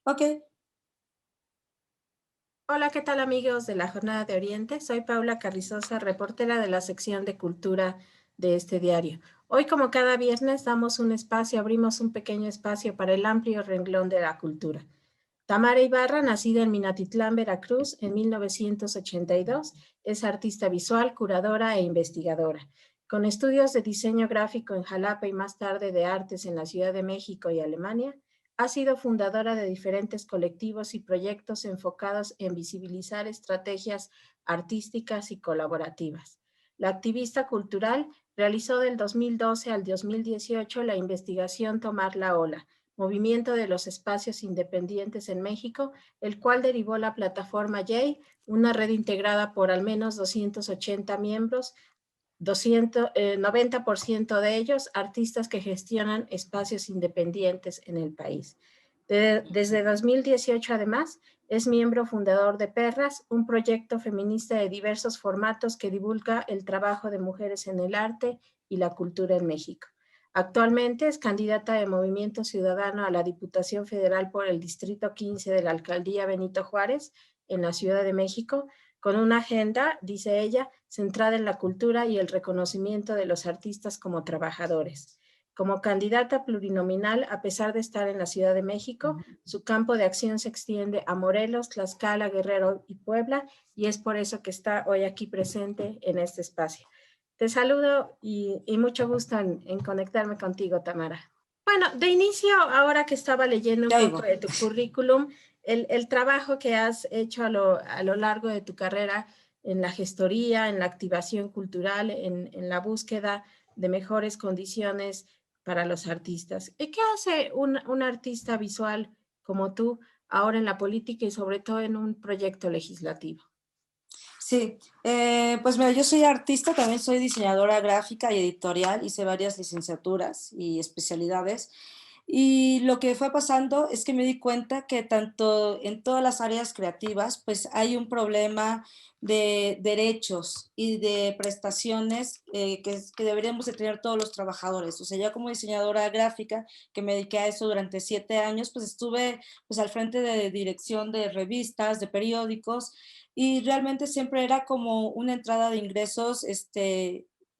Ok, Hola, ¿qué tal amigos de la Jornada de Oriente? Soy Paula Carrizosa, reportera de la sección de cultura de este diario. Hoy, como cada viernes, abrimos un pequeño espacio para el amplio renglón de la cultura. Tamara Ibarra, nacida en Minatitlán, Veracruz, en 1982, es artista visual, curadora e investigadora. Con estudios de diseño gráfico en Jalapa y más tarde de artes en la Ciudad de México y Alemania, ha sido fundadora de diferentes colectivos y proyectos enfocados en visibilizar estrategias artísticas y colaborativas. La activista cultural realizó del 2012 al 2018 la investigación Tomar la Ola, Movimiento de los Espacios Independientes en México, el cual derivó la plataforma J, una red integrada por al menos 280 miembros, 90% de ellos artistas que gestionan espacios independientes en el país. Desde 2018, además, es miembro fundador de Perras, un proyecto feminista de diversos formatos que divulga el trabajo de mujeres en el arte y la cultura en México. Actualmente es candidata de Movimiento Ciudadano a la Diputación Federal por el Distrito 15 de la Alcaldía Benito Juárez, en la Ciudad de México, con una agenda, dice ella, centrada en la cultura y el reconocimiento de los artistas como trabajadores. Como candidata plurinominal, a pesar de estar en la Ciudad de México, su campo de acción se extiende a Morelos, Tlaxcala, Guerrero y Puebla, y es por eso que está hoy aquí presente en este espacio. Te saludo y mucho gusto en conectarme contigo, Tamara. Bueno, de inicio, ahora que estaba leyendo un te poco oigo. de tu currículum, el trabajo que has hecho a lo largo de tu carrera en la gestoría, en la activación cultural, en la búsqueda de mejores condiciones para los artistas. ¿Y qué hace un artista visual como tú ahora en la política y sobre todo en un proyecto legislativo? Sí, pues mira, yo soy artista, también soy diseñadora gráfica y editorial, hice varias licenciaturas y especialidades. Y lo que fue pasando es que me di cuenta que tanto en todas las áreas creativas, pues hay un problema de derechos y de prestaciones que deberíamos de tener todos los trabajadores. O sea, yo como diseñadora gráfica, que me dediqué a eso durante 7 años, pues estuve pues al frente de dirección de revistas, de periódicos, y realmente siempre era como una entrada de ingresos,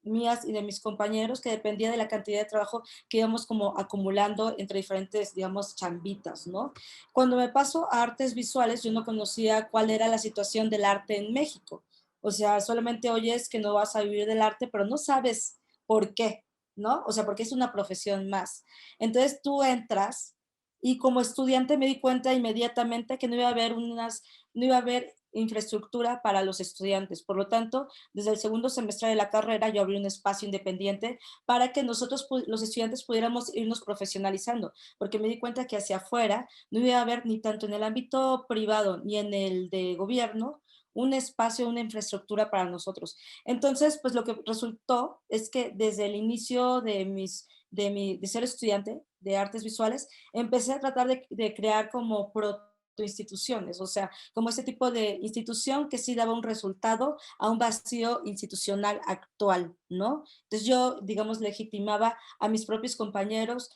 mías y de mis compañeros, que dependía de la cantidad de trabajo que íbamos como acumulando entre diferentes, digamos, chambitas, ¿no? Cuando me paso a artes visuales, yo no conocía cuál era la situación del arte en México. O sea, solamente oyes que no vas a vivir del arte, pero no sabes por qué, ¿no? O sea, porque es una profesión más. Entonces tú entras y como estudiante me di cuenta inmediatamente que no iba a haber infraestructura para los estudiantes. Por lo tanto, desde el segundo semestre de la carrera yo abrí un espacio independiente para que nosotros, los estudiantes, pudiéramos irnos profesionalizando, porque me di cuenta que hacia afuera no iba a haber ni tanto en el ámbito privado ni en el de gobierno un espacio, una infraestructura para nosotros. Entonces, pues lo que resultó es que desde el inicio de ser estudiante de artes visuales, empecé a tratar de crear como instituciones, o sea, como ese tipo de institución que sí daba un resultado a un vacío institucional actual, ¿no? Entonces yo, digamos, legitimaba a mis propios compañeros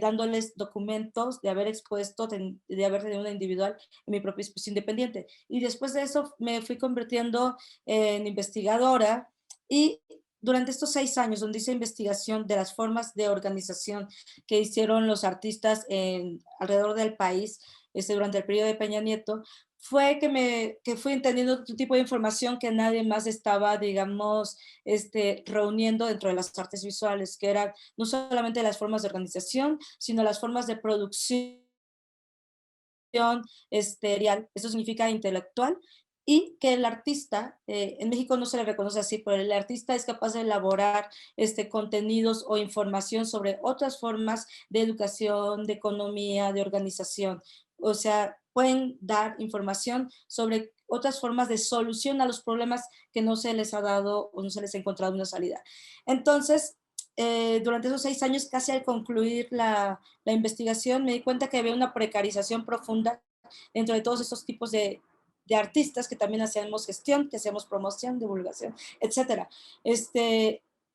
dándoles documentos de haber expuesto, de haber tenido una individual en mi propio espacio independiente. Y después de eso me fui convirtiendo en investigadora y durante estos 6 años, donde hice investigación de las formas de organización que hicieron los artistas alrededor del país, durante el periodo de Peña Nieto, fue que fui entendiendo otro tipo de información que nadie más estaba, digamos, reuniendo dentro de las artes visuales, que eran no solamente las formas de organización, sino las formas de producción, real, esto significa intelectual, y que el artista, en México no se le reconoce así, pero el artista es capaz de elaborar contenidos o información sobre otras formas de educación, de economía, de organización. O sea, pueden dar información sobre otras formas de solución a los problemas que no se les ha dado o no se les ha encontrado una salida. Entonces, durante esos 6 años, casi al concluir la investigación, me di cuenta que había una precarización profunda dentro de todos estos tipos de artistas que también hacíamos gestión, que hacíamos promoción, divulgación, etcétera.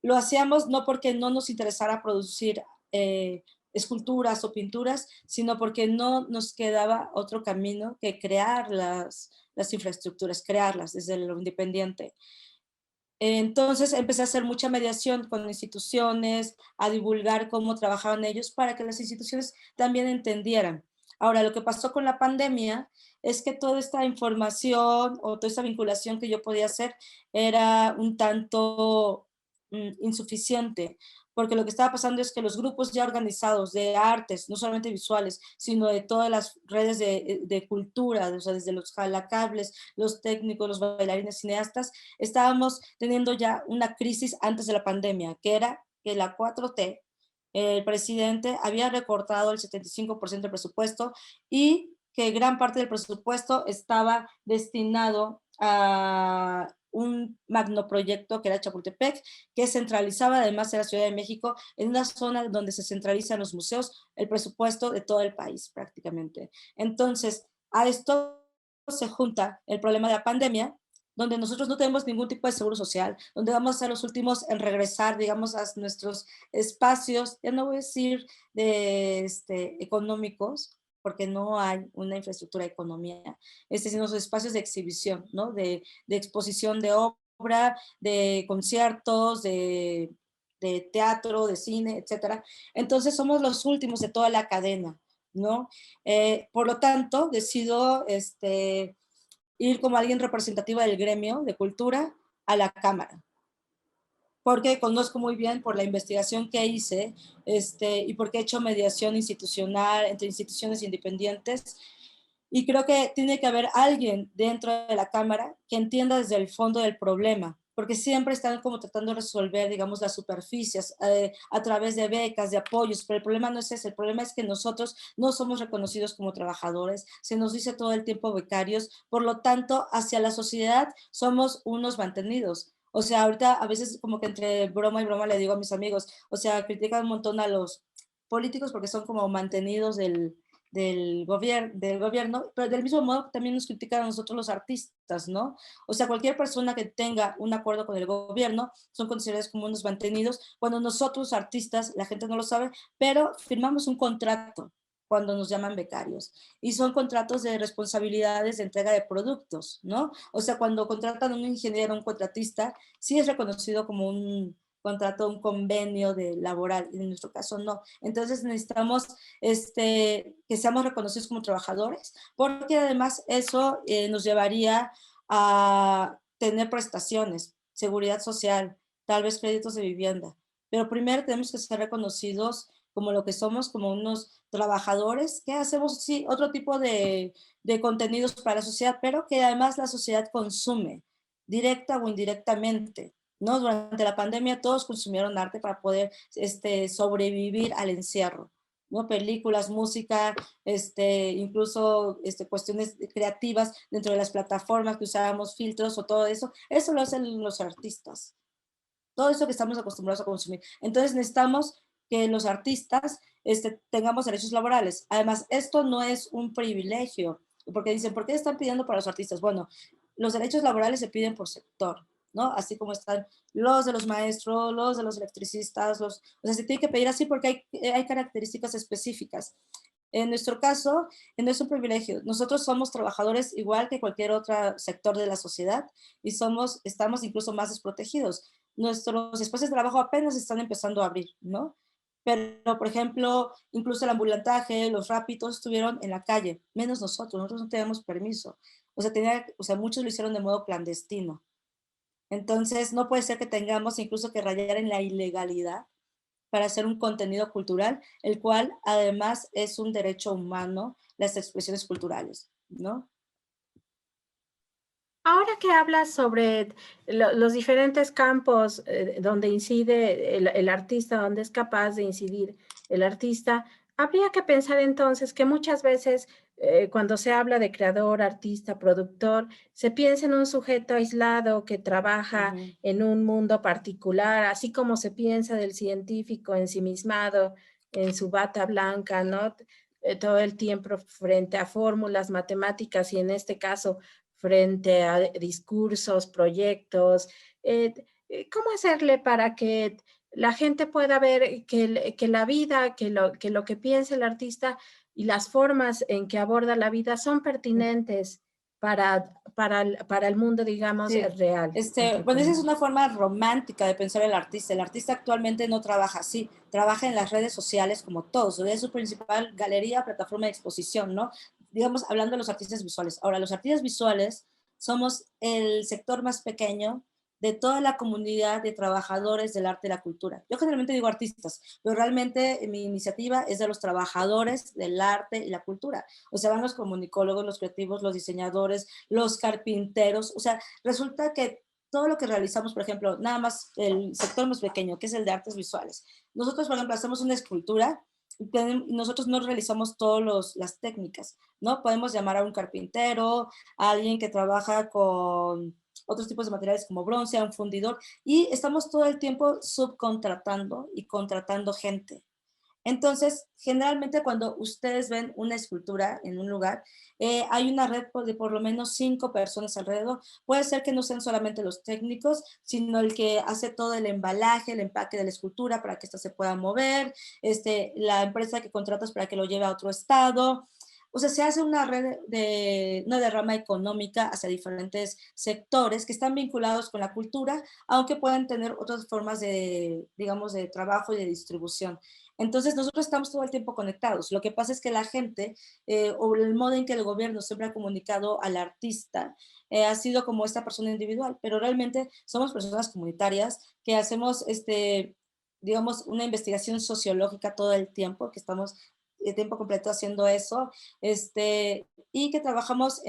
Lo hacíamos no porque no nos interesara producir esculturas o pinturas, sino porque no nos quedaba otro camino que crear las infraestructuras, crearlas desde lo independiente. Entonces empecé a hacer mucha mediación con instituciones, a divulgar cómo trabajaban ellos para que las instituciones también entendieran. Ahora, lo que pasó con la pandemia es que toda esta información o toda esta vinculación que yo podía hacer era un tanto insuficiente, porque lo que estaba pasando es que los grupos ya organizados de artes, no solamente visuales, sino de todas las redes de cultura, o sea, desde los jalacables, los técnicos, los bailarines, cineastas, estábamos teniendo ya una crisis antes de la pandemia, que era que la 4T, el presidente había recortado el 75% del presupuesto y que gran parte del presupuesto estaba destinado a un magnoproyecto que era Chapultepec, que centralizaba además en la Ciudad de México, en una zona donde se centralizan los museos, el presupuesto de todo el país prácticamente. Entonces, a esto se junta el problema de la pandemia, donde nosotros no tenemos ningún tipo de seguro social, donde vamos a ser los últimos en regresar, digamos, a nuestros espacios, ya no voy a decir de económicos, porque no hay una infraestructura de economía, sino los espacios de exhibición, ¿no? De exposición de obra, de conciertos, de teatro, de cine, etcétera. Entonces somos los últimos de toda la cadena, ¿no? Por lo tanto, decido ir como alguien representativo del gremio de cultura a la Cámara, porque conozco muy bien por la investigación que hice y porque he hecho mediación institucional entre instituciones independientes, y creo que tiene que haber alguien dentro de la Cámara que entienda desde el fondo del problema, porque siempre están como tratando de resolver, digamos, las superficies a través de becas, de apoyos, pero el problema no es ese, el problema es que nosotros no somos reconocidos como trabajadores, se nos dice todo el tiempo becarios, por lo tanto, hacia la sociedad somos unos mantenidos. O sea, ahorita a veces como que entre broma y broma le digo a mis amigos, o sea, critican un montón a los políticos porque son como mantenidos del gobierno, pero del mismo modo también nos critican a nosotros los artistas, ¿no? O sea, cualquier persona que tenga un acuerdo con el gobierno son considerados como unos mantenidos, cuando nosotros artistas, la gente no lo sabe, pero firmamos un contrato cuando nos llaman becarios, y son contratos de responsabilidades de entrega de productos, ¿no? O sea, cuando contratan a un ingeniero, un contratista, sí es reconocido como un contrato, un convenio de laboral, y en nuestro caso no. Entonces necesitamos que seamos reconocidos como trabajadores, porque además eso nos llevaría a tener prestaciones, seguridad social, tal vez créditos de vivienda. Pero primero tenemos que ser reconocidos como lo que somos, como unos trabajadores que hacemos, sí, otro tipo de contenidos para la sociedad, pero que además la sociedad consume, directa o indirectamente. ¿No? Durante la pandemia todos consumieron arte para poder sobrevivir al encierro. ¿No? Películas, música, incluso cuestiones creativas dentro de las plataformas que usábamos, filtros o todo eso, eso lo hacen los artistas. Todo eso que estamos acostumbrados a consumir. Entonces necesitamos que los artistas tengamos derechos laborales. Además, esto no es un privilegio, porque dicen, ¿por qué están pidiendo para los artistas? Bueno, los derechos laborales se piden por sector, ¿no? Así como están los de los maestros, los de los electricistas, o sea, se tiene que pedir así porque hay características específicas. En nuestro caso, no es un privilegio. Nosotros somos trabajadores igual que cualquier otro sector de la sociedad y estamos incluso más desprotegidos. Nuestros espacios de trabajo apenas están empezando a abrir, ¿no? Pero, por ejemplo, incluso el ambulantaje, los rápidos estuvieron en la calle, menos nosotros no teníamos permiso. O sea, muchos lo hicieron de modo clandestino. Entonces, no puede ser que tengamos incluso que rayar en la ilegalidad para hacer un contenido cultural, el cual además es un derecho humano, las expresiones culturales, ¿no? Ahora que hablas sobre los diferentes campos donde incide el artista, donde es capaz de incidir el artista, habría que pensar entonces que muchas veces cuando se habla de creador, artista, productor, se piensa en un sujeto aislado que trabaja Ujú. en un mundo particular, así como se piensa del científico ensimismado en su bata blanca, ¿no? Todo el tiempo frente a fórmulas matemáticas y en este caso frente a discursos, proyectos. ¿Cómo hacerle para que la gente pueda ver que la vida, que lo que piensa el artista y las formas en que aborda la vida son pertinentes para el mundo, digamos, Sí, real, entre bueno, esa es comillas. una forma romántica de pensar el artista. El artista actualmente no trabaja así, trabaja en las redes sociales como todos. Es su principal galería, plataforma de exposición, ¿no? Digamos, hablando de los artistas visuales. Ahora, los artistas visuales somos el sector más pequeño de toda la comunidad de trabajadores del arte y la cultura. Yo generalmente digo artistas, pero realmente mi iniciativa es de los trabajadores del arte y la cultura. O sea, van los comunicólogos, los creativos, los diseñadores, los carpinteros. O sea, resulta que todo lo que realizamos, por ejemplo, nada más el sector más pequeño, que es el de artes visuales. Nosotros, por ejemplo, hacemos una escultura y nosotros no realizamos todas las técnicas, ¿no? Podemos llamar a un carpintero, a alguien que trabaja con otros tipos de materiales como bronce, a un fundidor, y estamos todo el tiempo subcontratando y contratando gente. Entonces, generalmente cuando ustedes ven una escultura en un lugar, hay una red de por lo menos 5 personas alrededor. Puede ser que no sean solamente los técnicos, sino el que hace todo el embalaje, el empaque de la escultura para que ésta se pueda mover, la empresa que contratas para que lo lleve a otro estado. O sea, se hace una red de una derrama económica hacia diferentes sectores que están vinculados con la cultura, aunque pueden tener otras formas de, digamos, de trabajo y de distribución. Entonces, nosotros estamos todo el tiempo conectados. Lo que pasa es que la gente, o el modo en que el gobierno siempre ha comunicado al artista, ha sido como esta persona individual, pero realmente somos personas comunitarias que hacemos, digamos, una investigación sociológica todo el tiempo, que estamos de tiempo completo haciendo eso, y que trabajamos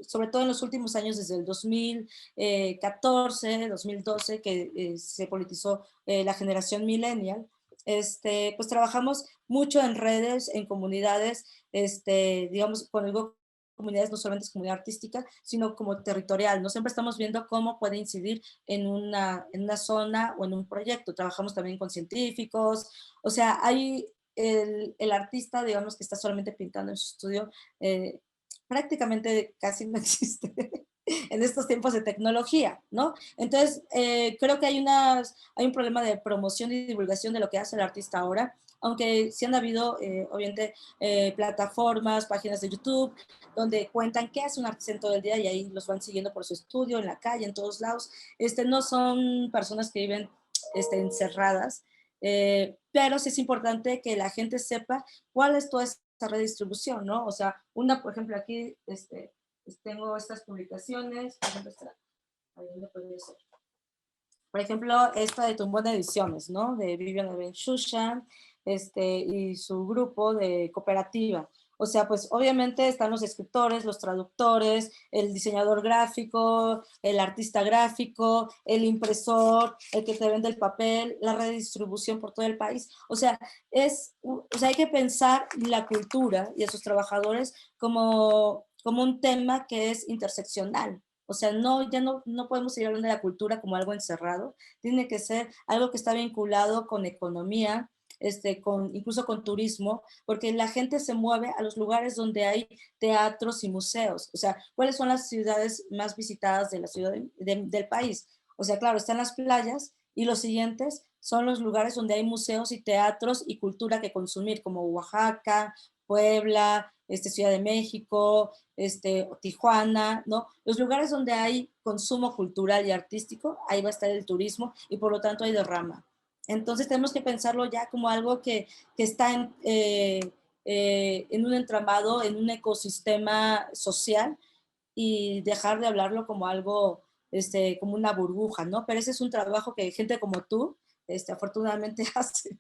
sobre todo en los últimos años, desde el 2014, 2012, que se politizó la generación millennial. Pues trabajamos mucho en redes, en comunidades, digamos, cuando digo comunidades no solamente es comunidad artística, sino como territorial, ¿no? Siempre estamos viendo cómo puede incidir en una zona o en un proyecto. Trabajamos también con científicos, o sea, hay el artista, digamos, que está solamente pintando en su estudio, prácticamente casi no existe en estos tiempos de tecnología, ¿no? Entonces, creo que hay un problema de promoción y divulgación de lo que hace el artista ahora, aunque sí han habido, obviamente, plataformas, páginas de YouTube, donde cuentan qué hace un artista en todo el día y ahí los van siguiendo por su estudio, en la calle, en todos lados. No son personas que viven encerradas, pero sí es importante que la gente sepa cuál es toda esa redistribución, ¿no? O sea, por ejemplo, aquí tengo estas publicaciones, por ejemplo, ahí donde podría ser. Por ejemplo, esta de Tumbona Ediciones, ¿no? De Viviana Benchushan, y su grupo de cooperativa. O sea, pues obviamente están los escritores, los traductores, el diseñador gráfico, el artista gráfico, el impresor, el que te vende el papel, la redistribución por todo el país. O sea, hay que pensar la cultura y a sus trabajadores como un tema que es interseccional. O sea, no podemos seguir hablando de la cultura como algo encerrado, tiene que ser algo que está vinculado con economía, incluso con turismo, porque la gente se mueve a los lugares donde hay teatros y museos. O sea, ¿cuáles son las ciudades más visitadas de la ciudad del país? O sea, claro, están las playas y los siguientes son los lugares donde hay museos y teatros y cultura que consumir, como Oaxaca, Puebla, Ciudad de México, Tijuana, ¿no? Los lugares donde hay consumo cultural y artístico, ahí va a estar el turismo y por lo tanto hay derrama. Entonces tenemos que pensarlo ya como algo que está en un entramado, en un ecosistema social y dejar de hablarlo como algo, como una burbuja, ¿no? Pero ese es un trabajo que gente como tú, afortunadamente hace.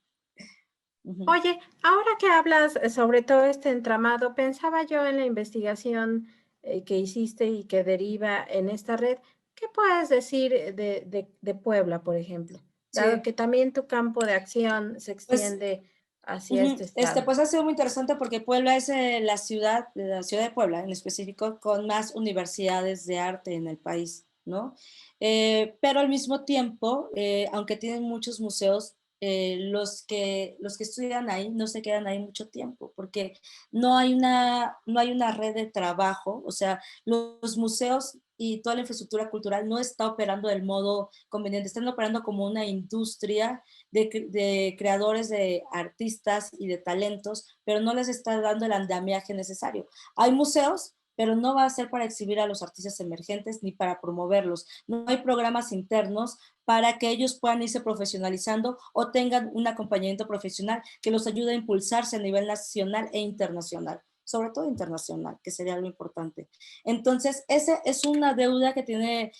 Uh-huh. Oye, ahora que hablas sobre todo este entramado, pensaba yo en la investigación que hiciste y que deriva en esta red. ¿Qué puedes decir de Puebla, por ejemplo? Dado Sí, que también tu campo de acción se pues extiende hacia ujú. este estado. Pues ha sido muy interesante porque Puebla es la ciudad de Puebla en específico, con más universidades de arte en el país, ¿no? Pero al mismo tiempo, aunque tienen muchos museos, los que estudian ahí no se quedan ahí mucho tiempo porque no hay una red de trabajo. O sea, los museos y toda la infraestructura cultural no está operando del modo conveniente, están operando como una industria, de creadores, de artistas y de talentos, pero no les está dando el andamiaje necesario. Hay museos, pero no va a ser para exhibir a los artistas emergentes ni para promoverlos. No hay programas internos para que ellos puedan irse profesionalizando o tengan un acompañamiento profesional que los ayude a impulsarse a nivel nacional e internacional, sobre todo internacional, que sería lo importante. Entonces, esa es una deuda que tiene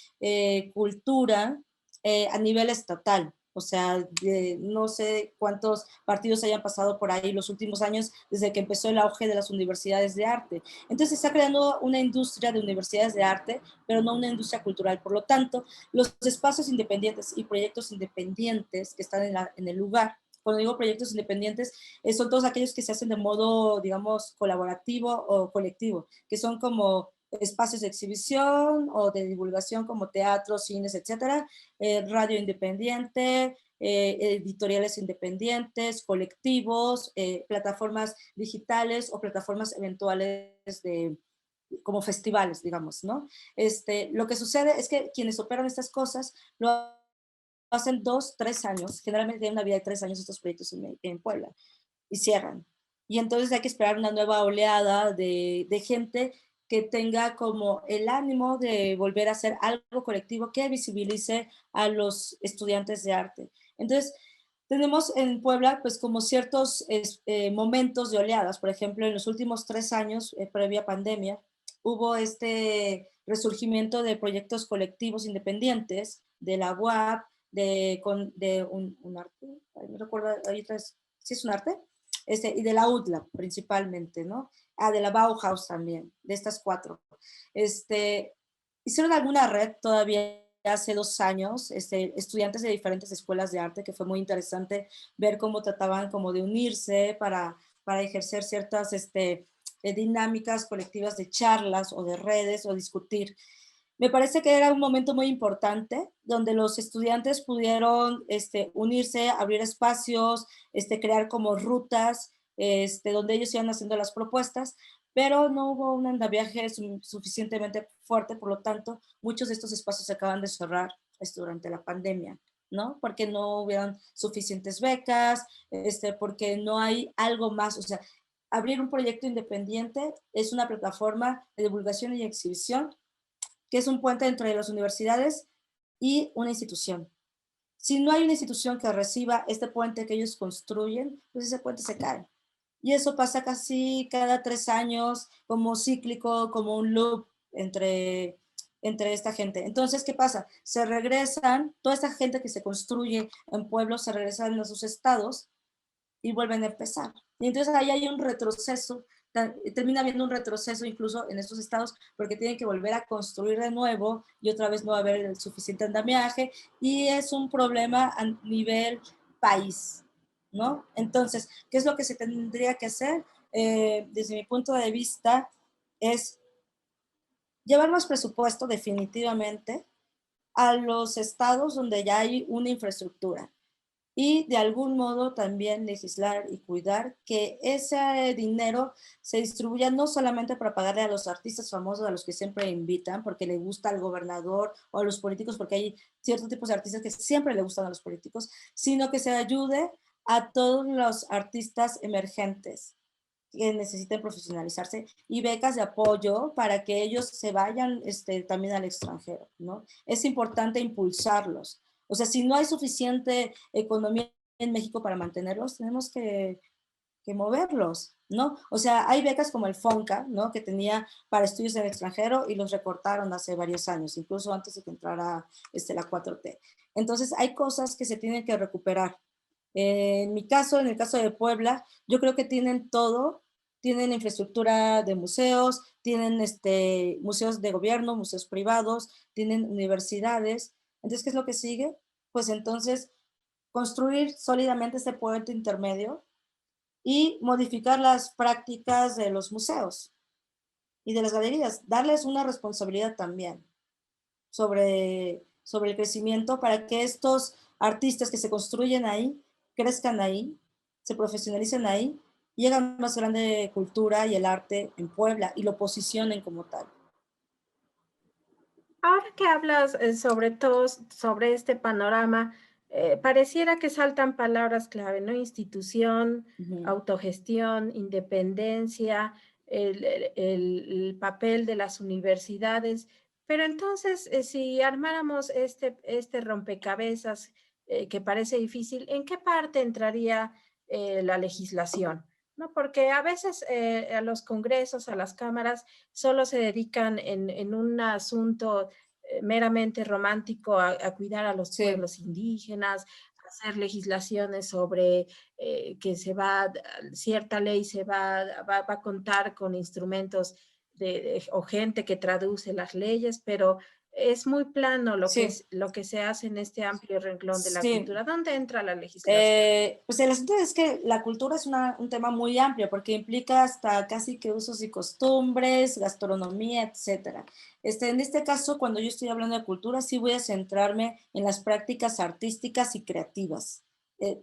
cultura a nivel estatal. O sea, no sé cuántos partidos hayan pasado por ahí los últimos años desde que empezó el auge de las universidades de arte. Entonces se está creando una industria de universidades de arte, pero no una industria cultural. Por lo tanto, los espacios independientes y proyectos independientes que están en el lugar, cuando digo proyectos independientes, son todos aquellos que se hacen de modo, digamos, colaborativo o colectivo, que son como espacios de exhibición o de divulgación como teatro, cines, etcétera, radio independiente, editoriales independientes, colectivos, plataformas digitales o plataformas eventuales como festivales, digamos, ¿no? Lo que sucede es que quienes operan estas cosas lo hacen 2, 3 años, generalmente tienen una vida de 3 años estos proyectos en Puebla, y cierran. Y entonces hay que esperar una nueva oleada de gente que tenga como el ánimo de volver a hacer algo colectivo que visibilice a los estudiantes de arte. Entonces, tenemos en Puebla pues como ciertos momentos de oleadas. Por ejemplo, en los últimos 3 años, previa pandemia, hubo este resurgimiento de proyectos colectivos independientes de la UAP, de un arte, no recuerdo ahorita si es un arte, y de la UDLA principalmente, ¿no? De la Bauhaus también, de estas 4. Hicieron alguna red todavía hace 2 años, estudiantes de diferentes escuelas de arte, que fue muy interesante ver cómo trataban como de unirse para ejercer ciertas dinámicas colectivas de charlas o de redes o discutir. Me parece que era un momento muy importante donde los estudiantes pudieron unirse, abrir espacios, crear como rutas, donde ellos iban haciendo las propuestas, pero no hubo un andamiaje suficientemente fuerte, por lo tanto, muchos de estos espacios se acaban de cerrar durante la pandemia, ¿no? Porque no hubieron suficientes becas, porque no hay algo más, o sea, abrir un proyecto independiente es una plataforma de divulgación y exhibición que es un puente entre las universidades y una institución. Si no hay una institución que reciba este puente que ellos construyen, pues ese puente se cae. Y eso pasa casi cada 3 años, como cíclico, como un loop entre esta gente. Entonces, ¿qué pasa? Se regresan, toda esta gente que se construye en pueblos se regresan a sus estados y vuelven a empezar. Y entonces ahí hay un retroceso, termina habiendo un retroceso incluso en estos estados porque tienen que volver a construir de nuevo y otra vez no va a haber el suficiente andamiaje y es un problema a nivel país, ¿no? Entonces, ¿qué es lo que se tendría que hacer? Desde mi punto de vista es llevar más presupuesto definitivamente a los estados donde ya hay una infraestructura y de algún modo también legislar y cuidar que ese dinero se distribuya no solamente para pagarle a los artistas famosos a los que siempre invitan porque le gusta al gobernador o a los políticos, porque hay ciertos tipos de artistas que siempre le gustan a los políticos, sino que se ayude a todos los artistas emergentes que necesiten profesionalizarse y becas de apoyo para que ellos se vayan también al extranjero, ¿no? Es importante impulsarlos. O sea, si no hay suficiente economía en México para mantenerlos, tenemos que moverlos, ¿no? O sea, hay becas como el FONCA, ¿no? Que tenía para estudios en el extranjero y los recortaron hace varios años, incluso antes de que entrara la 4T. Entonces, hay cosas que se tienen que recuperar. En mi caso, en el caso de Puebla, yo creo que tienen todo, tienen infraestructura de museos, tienen museos de gobierno, museos privados, tienen universidades. Entonces, ¿qué es lo que sigue? Pues entonces, construir sólidamente este puente intermedio y modificar las prácticas de los museos y de las galerías, darles una responsabilidad también sobre el crecimiento para que estos artistas que se construyen ahí, crezcan ahí, se profesionalicen ahí y hagan más grande cultura y el arte en Puebla y lo posicionen como tal. Ahora que hablas sobre todo sobre este panorama, Pareciera que saltan palabras clave, ¿no? Institución, Ujú. autogestión, independencia, el papel de las universidades. Pero entonces, si armáramos este rompecabezas que parece difícil, ¿en qué parte entraría la legislación? ¿No? Porque a veces a los congresos, a las cámaras, solo se dedican en un asunto meramente romántico a cuidar a los Sí, pueblos indígenas, a hacer legislaciones sobre que cierta ley va a contar con instrumentos o gente que traduce las leyes, pero es muy plano sí, lo que se hace en este amplio renglón de la sí. cultura. ¿Dónde entra la legislación? Pues el asunto es que la cultura es un tema muy amplio porque implica hasta casi que usos y costumbres, gastronomía, etcétera. En este caso, cuando yo estoy hablando de cultura, sí voy a centrarme en las prácticas artísticas y creativas,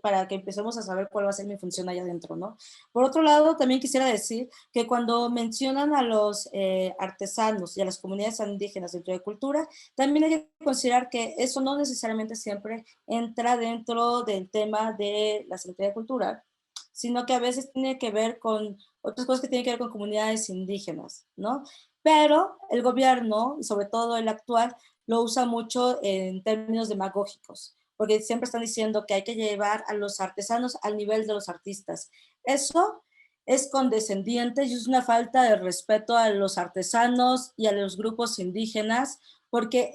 para que empecemos a saber cuál va a ser mi función allá adentro, ¿no? Por otro lado, también quisiera decir que cuando mencionan a los artesanos y a las comunidades indígenas dentro de cultura, también hay que considerar que eso no necesariamente siempre entra dentro del tema de la Secretaría de Cultura, sino que a veces tiene que ver con otras cosas que tienen que ver con comunidades indígenas, ¿no? Pero el gobierno, y sobre todo el actual, lo usa mucho en términos demagógicos, porque siempre están diciendo que hay que llevar a los artesanos al nivel de los artistas. Eso es condescendiente y es una falta de respeto a los artesanos y a los grupos indígenas, porque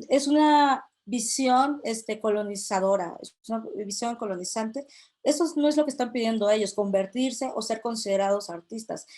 es una visión colonizadora, es una visión colonizante. Eso no es lo que están pidiendo ellos, convertirse o ser considerados artistas.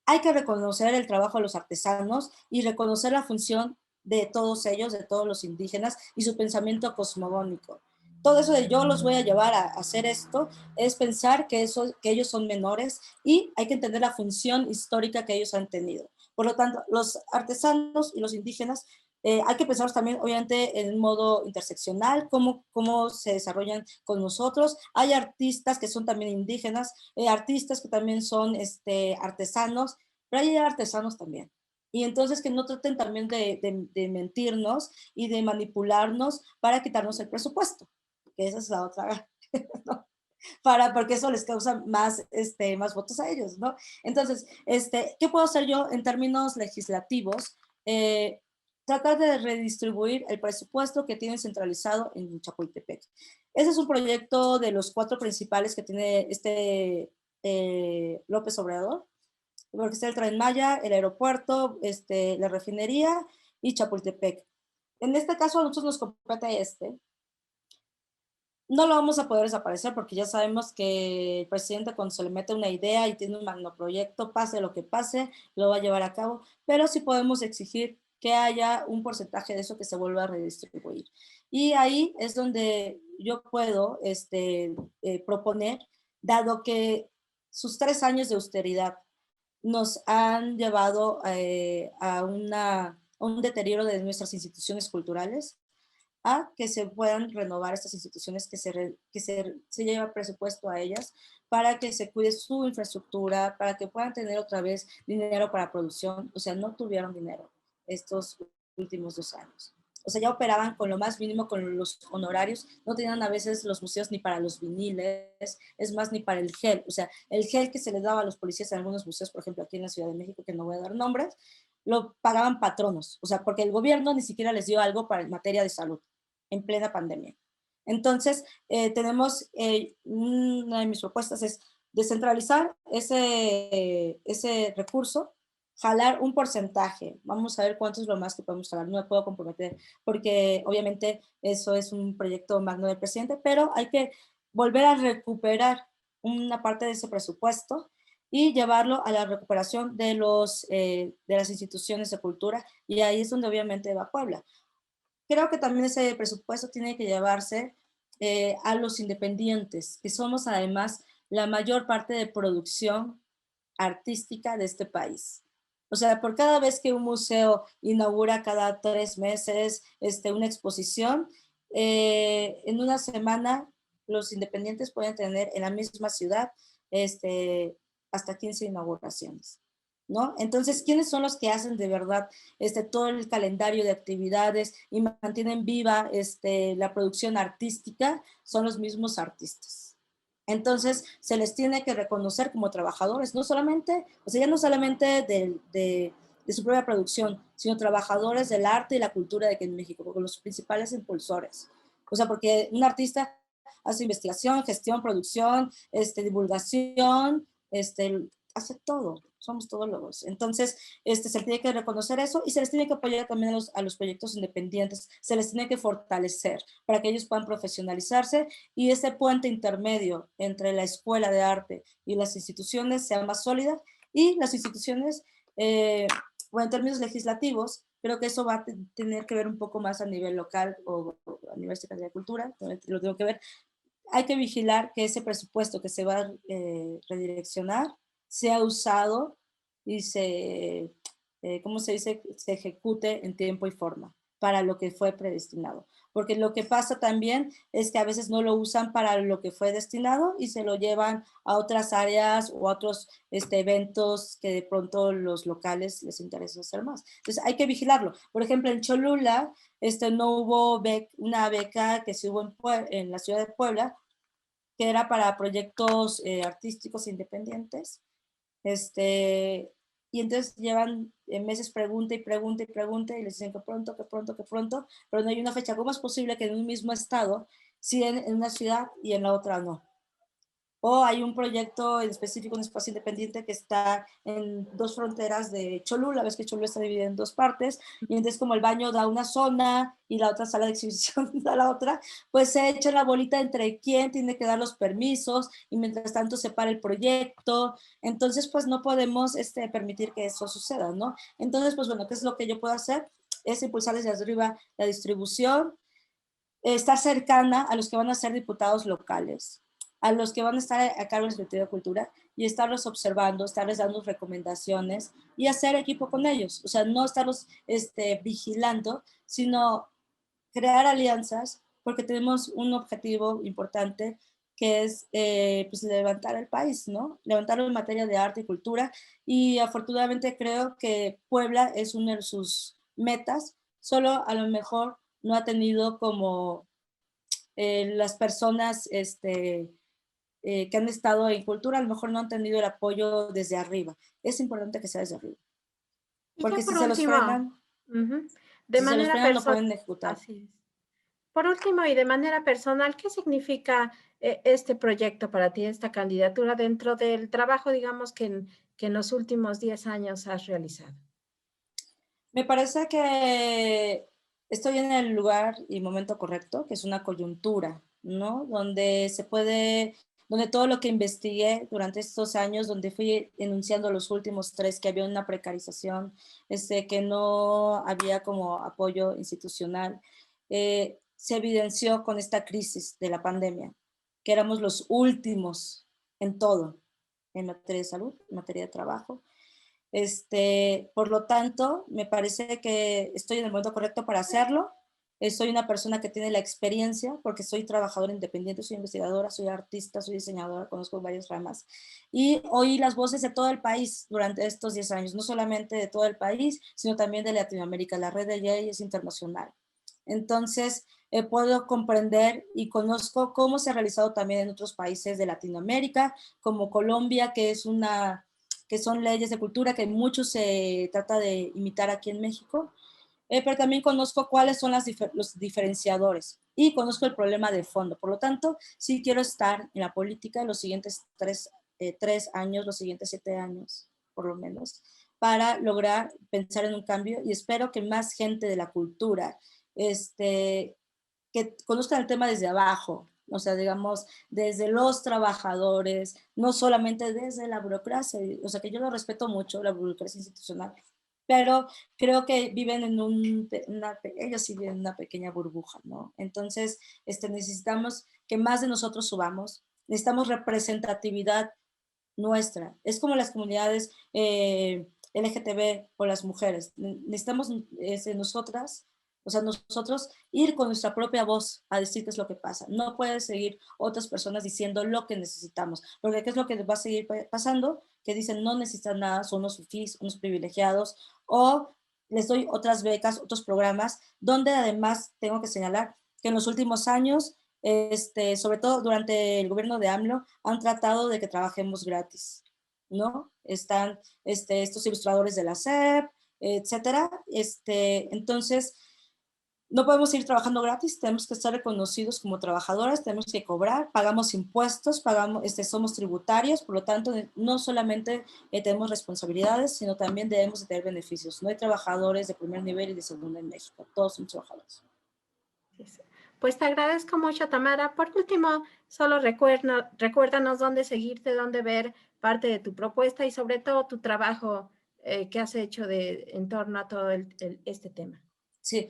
Hay que reconocer el trabajo de los artesanos y reconocer la función de todos ellos, de todos los indígenas y su pensamiento cosmogónico. Todo eso de yo los voy a llevar a hacer esto es pensar que ellos son menores y hay que entender la función histórica que ellos han tenido. Por lo tanto, los artesanos y los indígenas hay que pensar también, obviamente, en un modo interseccional, cómo se desarrollan con nosotros. Hay artistas que son también indígenas, artistas que también son artesanos, pero hay artesanos también. Y entonces que no traten también de mentirnos y de manipularnos para quitarnos el presupuesto, que esa es la otra, ¿no? Porque eso les causa más votos a ellos, ¿no? Entonces, ¿qué puedo hacer yo en términos legislativos? Eh, Tratar de redistribuir el presupuesto que tienen centralizado en Chapultepec. Ese es un proyecto de los 4 principales que tiene López Obrador, porque está el Tren Maya, el aeropuerto, la refinería y Chapultepec. En este caso a nosotros nos compete no lo vamos a poder desaparecer porque ya sabemos que el presidente cuando se le mete una idea y tiene un magnoproyecto, pase lo que pase, lo va a llevar a cabo, pero sí podemos exigir que haya un porcentaje de eso que se vuelva a redistribuir. Y ahí es donde yo puedo proponer, dado que sus 3 años de austeridad nos han llevado a un deterioro de nuestras instituciones culturales, a que se puedan renovar estas instituciones, se lleva presupuesto a ellas para que se cuide su infraestructura, para que puedan tener otra vez dinero para producción. O sea, no tuvieron dinero estos últimos 2 años. O sea, ya operaban con lo más mínimo, con los honorarios. No tenían a veces los museos ni para los viniles, es más, ni para el gel. O sea, el gel que se les daba a los policías en algunos museos, por ejemplo, aquí en la Ciudad de México, que no voy a dar nombres, lo pagaban patronos. O sea, porque el gobierno ni siquiera les dio algo para en materia de salud en plena pandemia. Entonces, una de mis propuestas es descentralizar ese recurso, jalar un porcentaje. Vamos a ver cuánto es lo más que podemos jalar. No me puedo comprometer porque obviamente eso es un proyecto magno del presidente, pero hay que volver a recuperar una parte de ese presupuesto y llevarlo a la recuperación de las instituciones de cultura, y ahí es donde obviamente va Puebla. Creo que también ese presupuesto tiene que llevarse a los independientes, que somos además la mayor parte de producción artística de este país. O sea, por cada vez que un museo inaugura cada 3 meses una exposición, en una semana los independientes pueden tener en la misma ciudad hasta 15 inauguraciones. ¿no? Entonces, ¿quiénes son los que hacen de verdad todo el calendario de actividades y mantienen viva la producción artística? Son los mismos artistas. Entonces, se les tiene que reconocer como trabajadores, no solamente, o sea, ya no solamente de su propia producción, sino trabajadores del arte y la cultura de aquí en México, con los principales impulsores. O sea, porque un artista hace investigación, gestión, producción, divulgación, hace todo, somos todólogos. Entonces, se tiene que reconocer eso y se les tiene que apoyar también a los proyectos independientes, se les tiene que fortalecer para que ellos puedan profesionalizarse y ese puente intermedio entre la escuela de arte y las instituciones sea más sólida y las instituciones, bueno, en términos legislativos, creo que eso va a tener que ver un poco más a nivel local o a nivel secretaría de Cultura, lo tengo que ver. Hay que vigilar que ese presupuesto que se va a redireccionar sea usado y ¿cómo se dice? Se ejecute en tiempo y forma para lo que fue predestinado. Porque lo que pasa también es que a veces no lo usan para lo que fue destinado y se lo llevan a otras áreas o a otros eventos que de pronto los locales les interesa hacer más. Entonces hay que vigilarlo. Por ejemplo, en Cholula no hubo una beca que se hubo en la ciudad de Puebla, que era para proyectos artísticos independientes. Y entonces llevan meses pregunta y pregunta y pregunta y les dicen que pronto, que pronto, que pronto, pero no hay una fecha. ¿Cómo es posible que en un mismo estado, sí en una ciudad y en la otra no? O hay un proyecto en específico, un espacio independiente que está en dos fronteras de Cholula, ves que Cholula está dividida en dos partes, y entonces como el baño da una zona y la otra sala de exhibición da la otra, pues se echa la bolita entre quién tiene que dar los permisos y mientras tanto se para el proyecto. Entonces pues no podemos permitir que eso suceda, ¿no? Entonces pues bueno, ¿qué es lo que yo puedo hacer? Es impulsar desde arriba la distribución, estar cercana a los que van a ser diputados locales, a los que van a estar a cargo del Secretaría de Cultura y estarlos observando, estarles dando recomendaciones y hacer equipo con ellos. O sea, no estarlos vigilando, sino crear alianzas porque tenemos un objetivo importante que es pues levantar el país, ¿no? Levantarlo en materia de arte y cultura y afortunadamente creo que Puebla es una de sus metas, solo a lo mejor no ha tenido como las personas que han estado en cultura, a lo mejor no han tenido el apoyo desde arriba. Es importante que sea desde arriba, Y ya porque por último, ujú, de si se los manera frenan no personal, pueden ejecutar. así es. Por último y de manera personal, ¿qué significa este proyecto para ti, esta candidatura dentro del trabajo, digamos, que en los últimos 10 años has realizado? Me parece que estoy en el lugar y momento correcto, que es una coyuntura, ¿no? Donde se puede, donde todo lo que investigué durante estos años, donde fui enunciando los últimos tres, que había una precarización, que no había como apoyo institucional, se evidenció con esta crisis de la pandemia, que éramos los últimos en todo, en materia de salud, en materia de trabajo. Por lo tanto, me parece que estoy en el momento correcto para hacerlo. Soy una persona que tiene la experiencia porque soy trabajadora independiente, soy investigadora, soy artista, soy diseñadora, conozco varias ramas. Y oí las voces de todo el país durante estos 10 años, no solamente de todo el país, sino también de Latinoamérica. La red de Yay es internacional. Entonces, puedo comprender y conozco cómo se ha realizado también en otros países de Latinoamérica, como Colombia, que son leyes de cultura que mucho se trata de imitar aquí en México, pero también conozco cuáles son los diferenciadores y conozco el problema de fondo. Por lo tanto, sí quiero estar en la política los siguientes 3 años, los siguientes 7 años, por lo menos, para lograr pensar en un cambio y espero que más gente de la cultura que conozcan el tema desde abajo, o sea, digamos, desde los trabajadores, no solamente desde la burocracia, o sea, que yo lo respeto mucho, la burocracia institucional, pero creo que viven en ellos sí viven en una pequeña burbuja, ¿no? Entonces, necesitamos que más de nosotros subamos, necesitamos representatividad nuestra. Es como las comunidades LGTB o las mujeres. Necesitamos nosotras O sea, nosotros ir con nuestra propia voz a decir qué es lo que pasa. No puede seguir otras personas diciendo lo que necesitamos, porque ¿qué es lo que va a seguir pasando? Que dicen no necesitan nada, son unos fifís, unos privilegiados, o les doy otras becas, otros programas, donde además tengo que señalar que en los últimos años, sobre todo durante el gobierno de AMLO, han tratado de que trabajemos gratis, ¿no? Están estos ilustradores de la SEP, etcétera. Entonces, no podemos ir trabajando gratis, tenemos que estar reconocidos como trabajadoras, tenemos que cobrar, pagamos impuestos, somos tributarios, por lo tanto, no solamente tenemos responsabilidades, sino también debemos de tener beneficios. No hay trabajadores de primer nivel y de segundo en México, todos son trabajadores. Pues te agradezco mucho, Tamara. Por último, solo recuérdanos dónde seguirte, dónde ver parte de tu propuesta y sobre todo tu trabajo que has hecho en torno a todo este tema. Sí,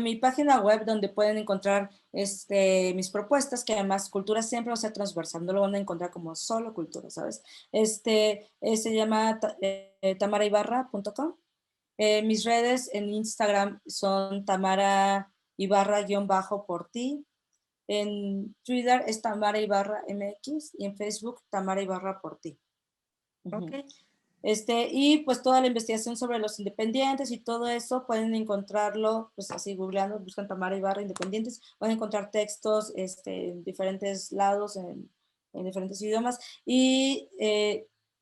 mi página web donde pueden encontrar mis propuestas, que además cultura siempre va a ser transversal, no lo van a encontrar como solo cultura, ¿sabes? Se llama tamaraibarra.com. Mis redes en Instagram son Tamara Ibarra-por ti. En Twitter es Tamara Ibarra MX y en Facebook Tamara Ibarra por ti. Ok. Y pues toda la investigación sobre los independientes y todo eso pueden encontrarlo, pues así googleando, buscan Tamara Ibarra Independientes, van a encontrar textos en diferentes lados, en diferentes idiomas. Y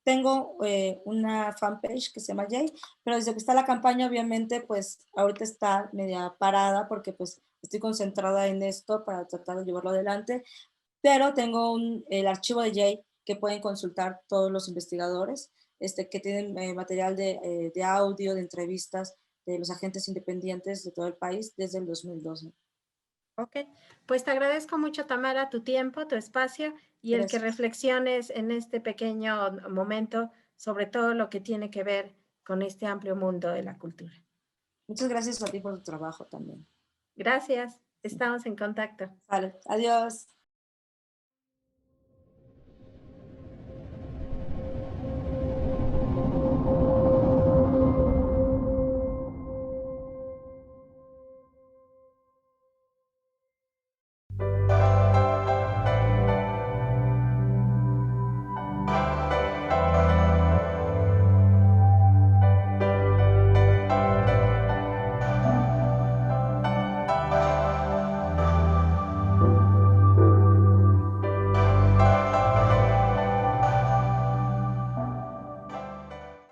tengo una fanpage que se llama Jay, pero desde que está la campaña, obviamente, pues ahorita está media parada porque pues estoy concentrada en esto para tratar de llevarlo adelante, pero tengo el archivo de Jay que pueden consultar todos los investigadores, que tienen material de audio, de entrevistas de los agentes independientes de todo el país desde el 2012. Ok, pues te agradezco mucho, Tamara, tu tiempo, tu espacio y el que Gracias. reflexiones en este pequeño momento sobre todo lo que tiene que ver con este amplio mundo de la cultura. Muchas gracias a ti por tu trabajo también. Gracias, estamos en contacto. Vale, adiós.